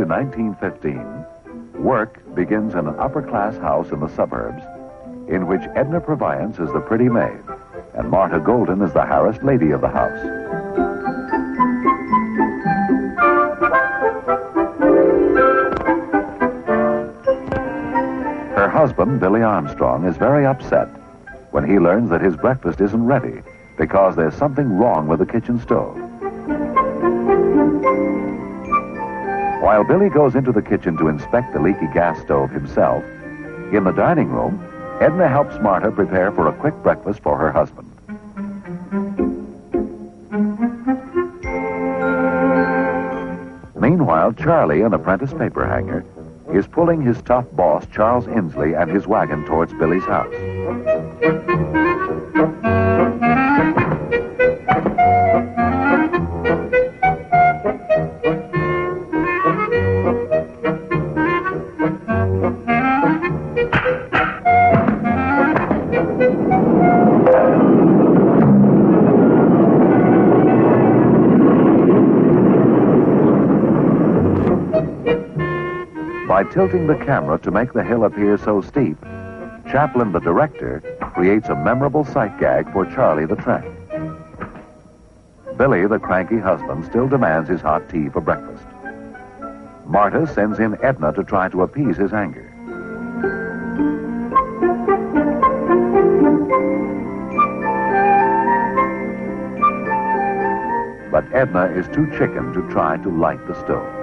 1915, work begins in an upper-class house in the suburbs in which Edna Purviance is the pretty maid and Marta Golden is the harassed lady of the house. Her husband, Billy Armstrong, is very upset when he learns that his breakfast isn't ready because there's something wrong with the kitchen stove. While Billy goes into the kitchen to inspect the leaky gas stove himself, in the dining room, Edna helps Marta prepare for a quick breakfast for her husband. Meanwhile, Charlie, an apprentice paper hanger, is pulling his tough boss, Charles Inslee, and his wagon towards Billy's house. By tilting the camera to make the hill appear so steep, Chaplin, the director, creates a memorable sight gag for Charlie the tramp. Billy, the cranky husband, still demands his hot tea for breakfast. Marta sends in Edna to try to appease his anger. But Edna is too chicken to try to light the stove.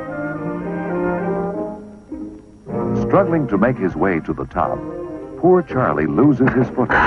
Struggling to make his way to the top, poor Charlie loses his footing.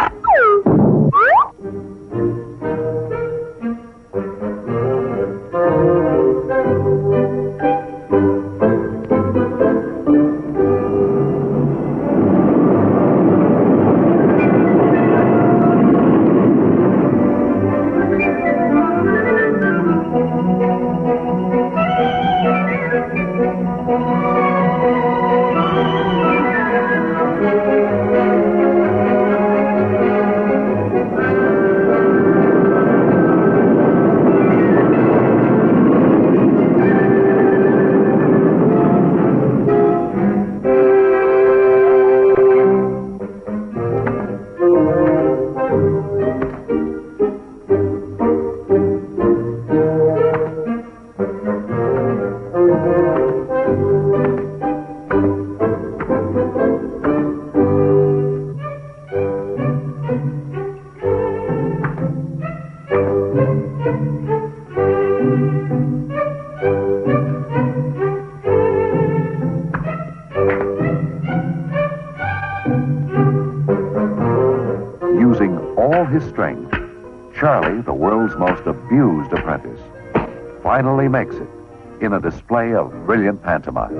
Using all his strength, Charlie, the world's most abused apprentice, finally makes it in a display of brilliant pantomime.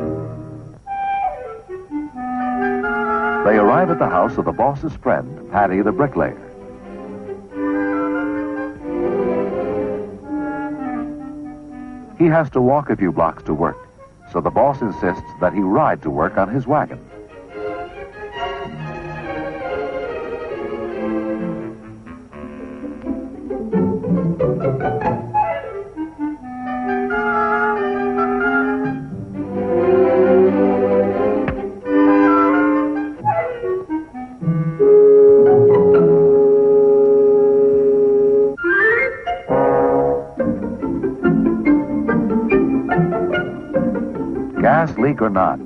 They arrive at the house of the boss's friend, Paddy the bricklayer. He has to walk a few blocks to work, so the boss insists that he ride to work on his wagon. Gas leak or not,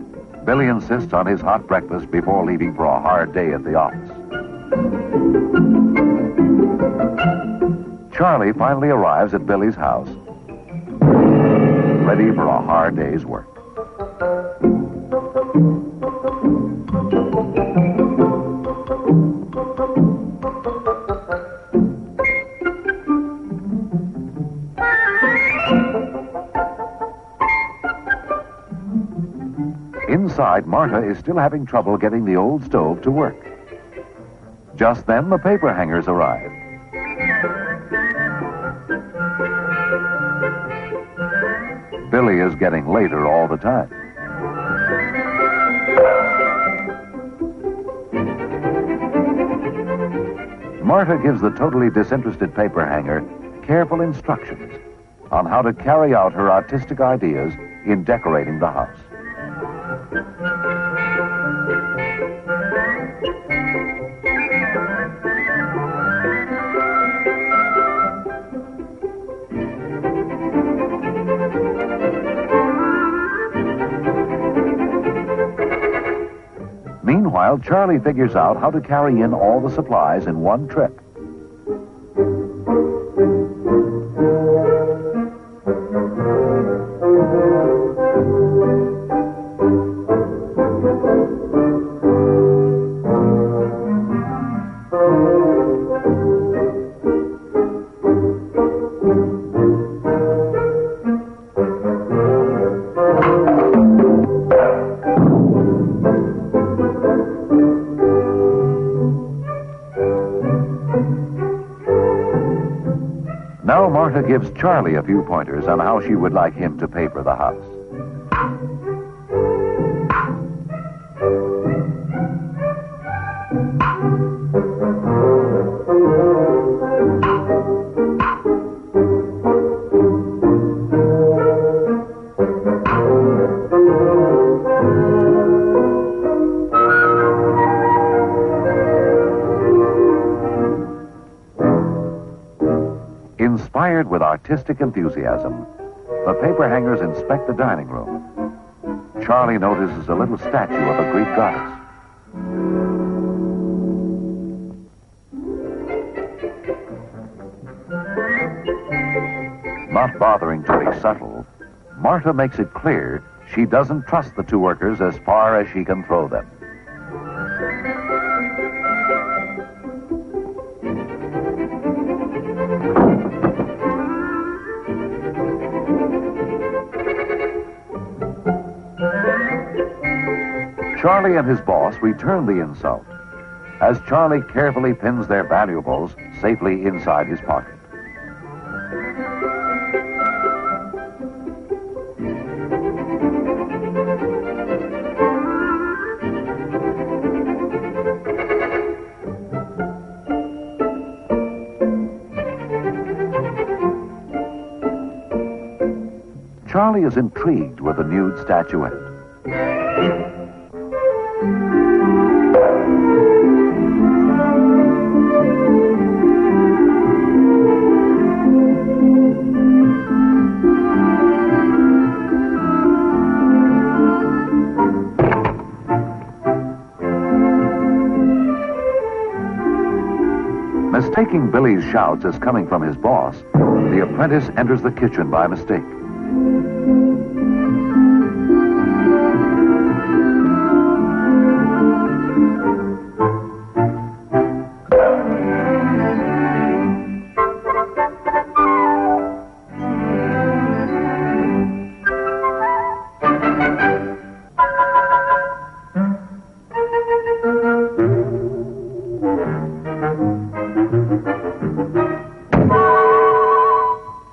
Billy insists on his hot breakfast before leaving for a hard day at the office. Charlie finally arrives at Billy's house, ready for a hard day's work. Inside, Marta is still having trouble getting the old stove to work. Just then, the paper hangers arrive. Billy is getting later all the time. Marta gives the totally disinterested paper hanger careful instructions on how to carry out her artistic ideas in decorating the house. Meanwhile, Charlie figures out how to carry in all the supplies in one trip. Now Marta gives Charlie a few pointers on how she would like him to paper the house. Inspired with artistic enthusiasm, the paper hangers inspect the dining room. Charlie notices a little statue of a Greek goddess. Not bothering to be subtle, Marta makes it clear she doesn't trust the two workers as far as she can throw them. Charlie and his boss return the insult as Charlie carefully pins their valuables safely inside his pocket. Charlie is intrigued with the nude statuette. Mistaking Billy's shouts as coming from his boss, the apprentice enters the kitchen by mistake.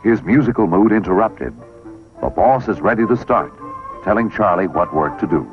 His musical mood interrupted, the boss is ready to start, telling Charlie what work to do.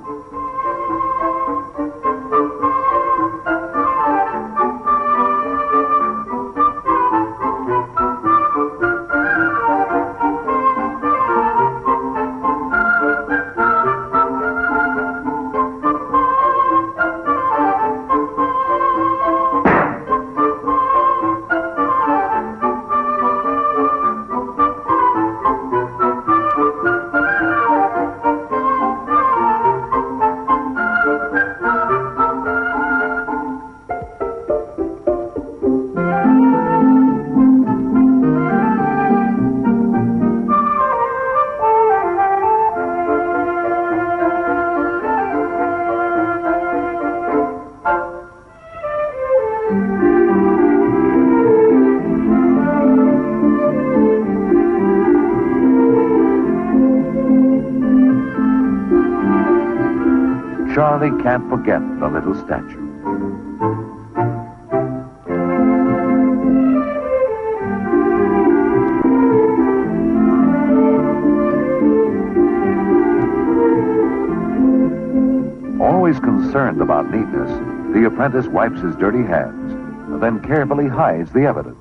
Charlie can't forget the little statue. Always concerned about neatness, the apprentice wipes his dirty hands, then carefully hides the evidence.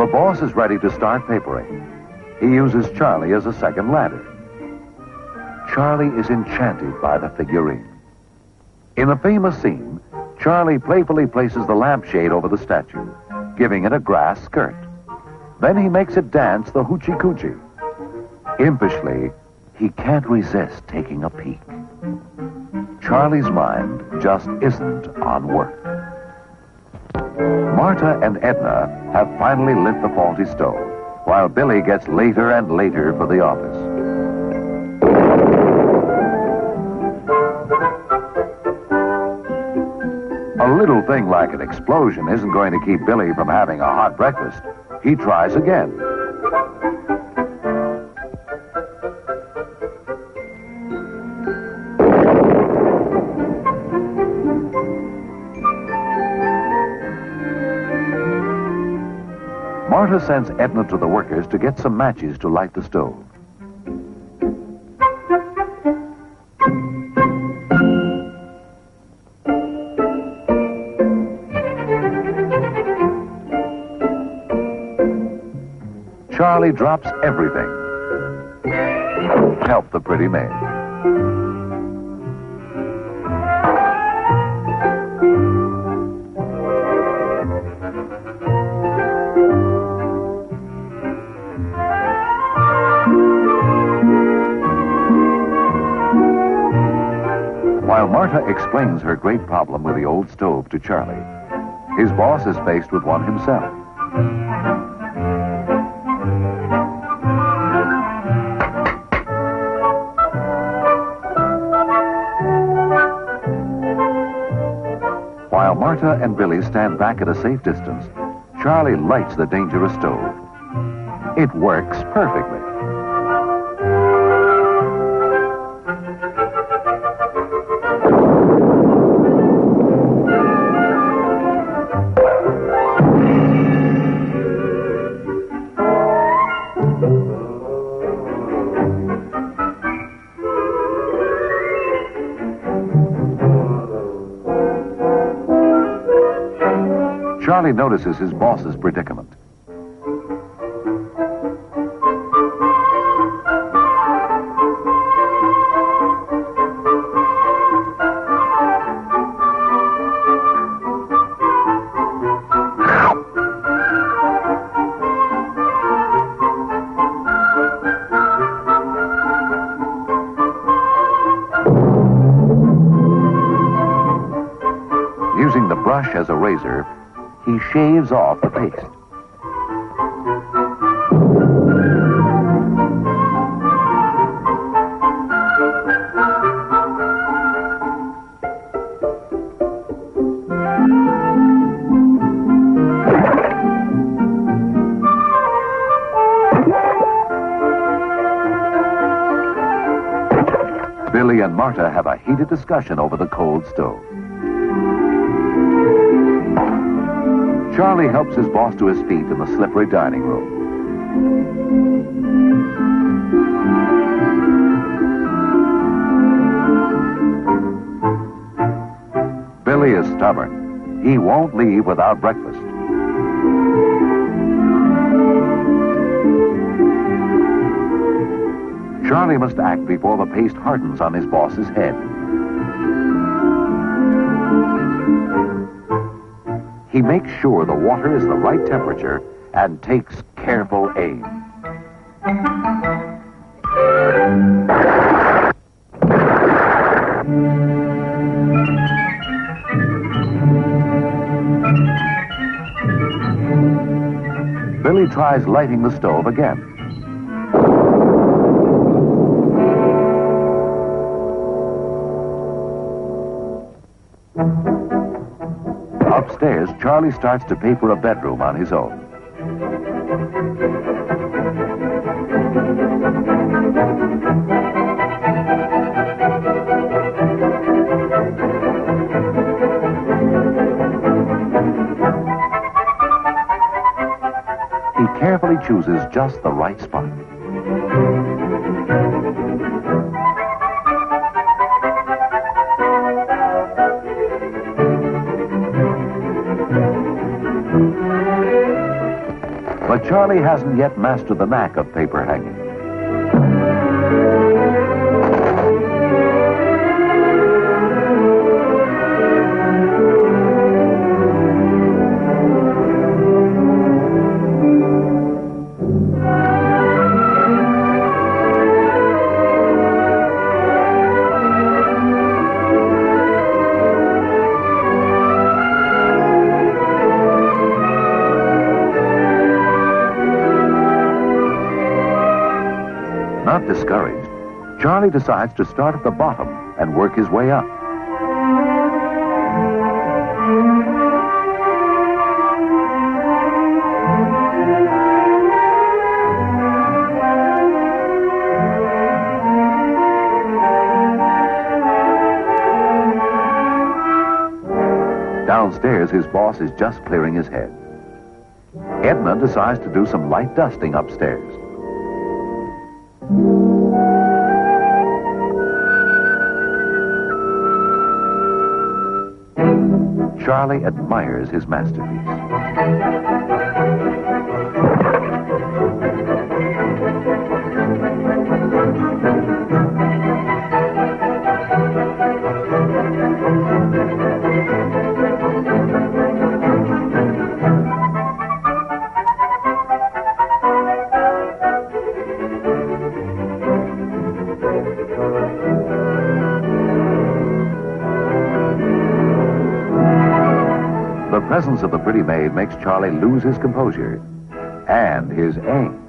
Our boss is ready to start papering. He uses Charlie as a second ladder. Charlie is enchanted by the figurine. In a famous scene, Charlie playfully places the lampshade over the statue, giving it a grass skirt. Then he makes it dance the hoochie coochie. Impishly, he can't resist taking a peek. Charlie's mind just isn't on work. Marta and Edna have finally lit the faulty stove, while Billy gets later and later for the office. A little thing like an explosion isn't going to keep Billy from having a hot breakfast. He tries again. Marta sends Edna to the workers to get some matches to light the stove. Charlie drops everything. Help the pretty maid. While Marta explains her great problem with the old stove to Charlie, his boss is faced with one himself. While Marta and Billy stand back at a safe distance, Charlie lights the dangerous stove. It works perfectly. Charlie notices his boss's predicament. Using the brush as a razor, he shaves off the paste. Billy and Marta have a heated discussion over the cold stove. Charlie helps his boss to his feet in the slippery dining room. Billy is stubborn. He won't leave without breakfast. Charlie must act before the paste hardens on his boss's head. He makes sure the water is the right temperature and takes careful aim. Billy tries lighting the stove again. Upstairs, Charlie starts to paper a bedroom on his own. He carefully chooses just the right spot. But Charlie hasn't yet mastered the knack of paper hanging. Not discouraged, Charlie decides to start at the bottom and work his way up. Downstairs, his boss is just clearing his head. Edna decides to do some light dusting upstairs. Charlie admires his masterpiece. The presence of the pretty maid makes Charlie lose his composure and his aim.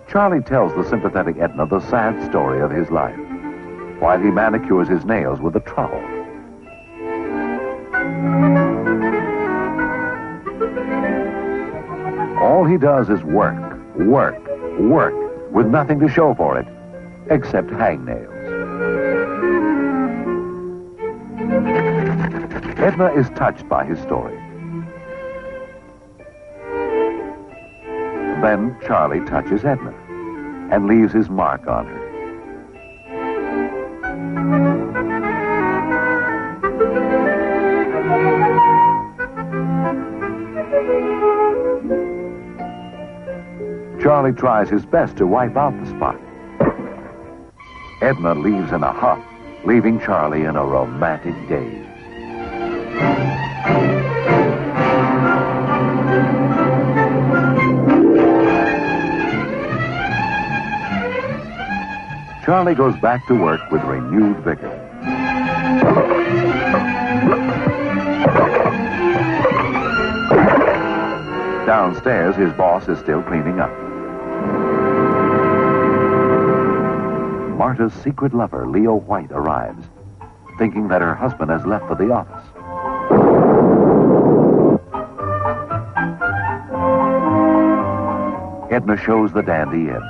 Charlie tells the sympathetic Edna the sad story of his life while he manicures his nails with a trowel. All he does is work, work, work, with nothing to show for it, except hangnails. Edna is touched by his story. Then Charlie touches Edna and leaves his mark on her. Charlie tries his best to wipe out the spot. Edna leaves in a huff, leaving Charlie in a romantic daze. Charlie goes back to work with renewed vigor. Downstairs, his boss is still cleaning up. Marta's secret lover, Leo White, arrives, thinking that her husband has left for the office. Edna shows the dandy in.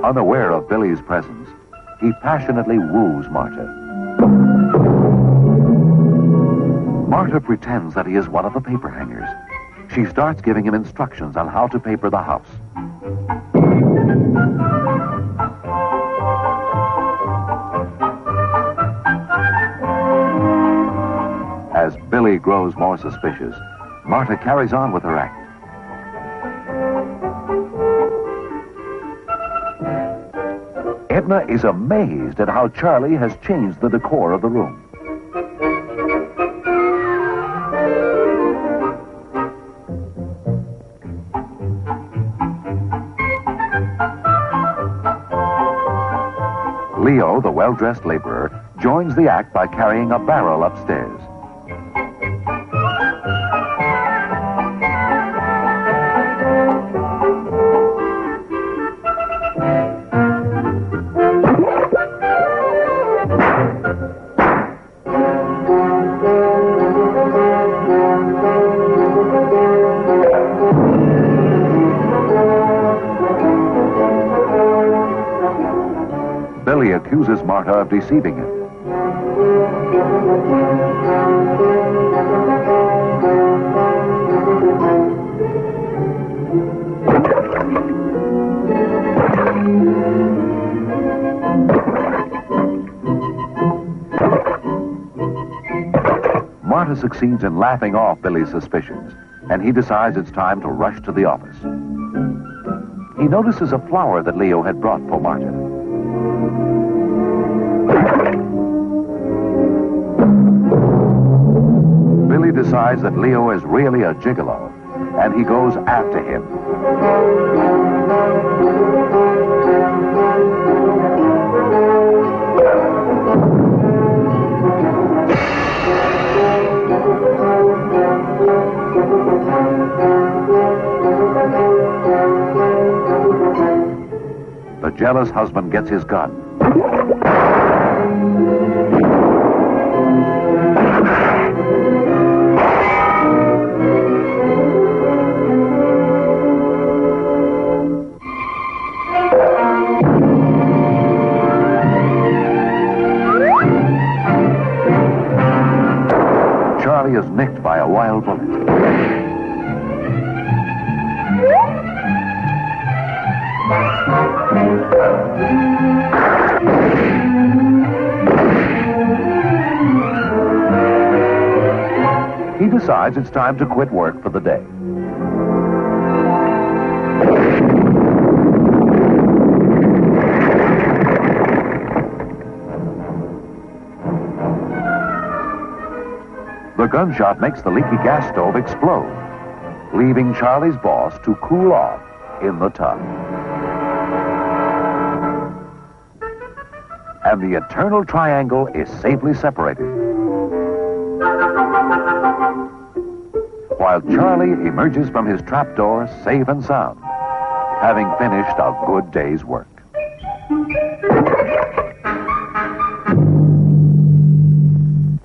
Unaware of Billy's presence, he passionately woos Marta. Marta pretends that he is one of the paper hangers. She starts giving him instructions on how to paper the house. As Billy grows more suspicious, Marta carries on with her act. Edna is amazed at how Charlie has changed the decor of the room. Leo, the well-dressed laborer, joins the act by carrying a barrel upstairs. Billy accuses Marta of deceiving him. Marta succeeds in laughing off Billy's suspicions, and he decides it's time to rush to the office. He notices a flower that Leo had brought for Marta. Billy decides that Leo is really a gigolo, and he goes after him. The jealous husband gets his gun. Charlie is nicked by a wild bullet. He decides it's time to quit work for the day. The gunshot makes the leaky gas stove explode, leaving Charlie's boss to cool off in the tub. And the eternal triangle is safely separated, while Charlie emerges from his trapdoor safe and sound, having finished a good day's work.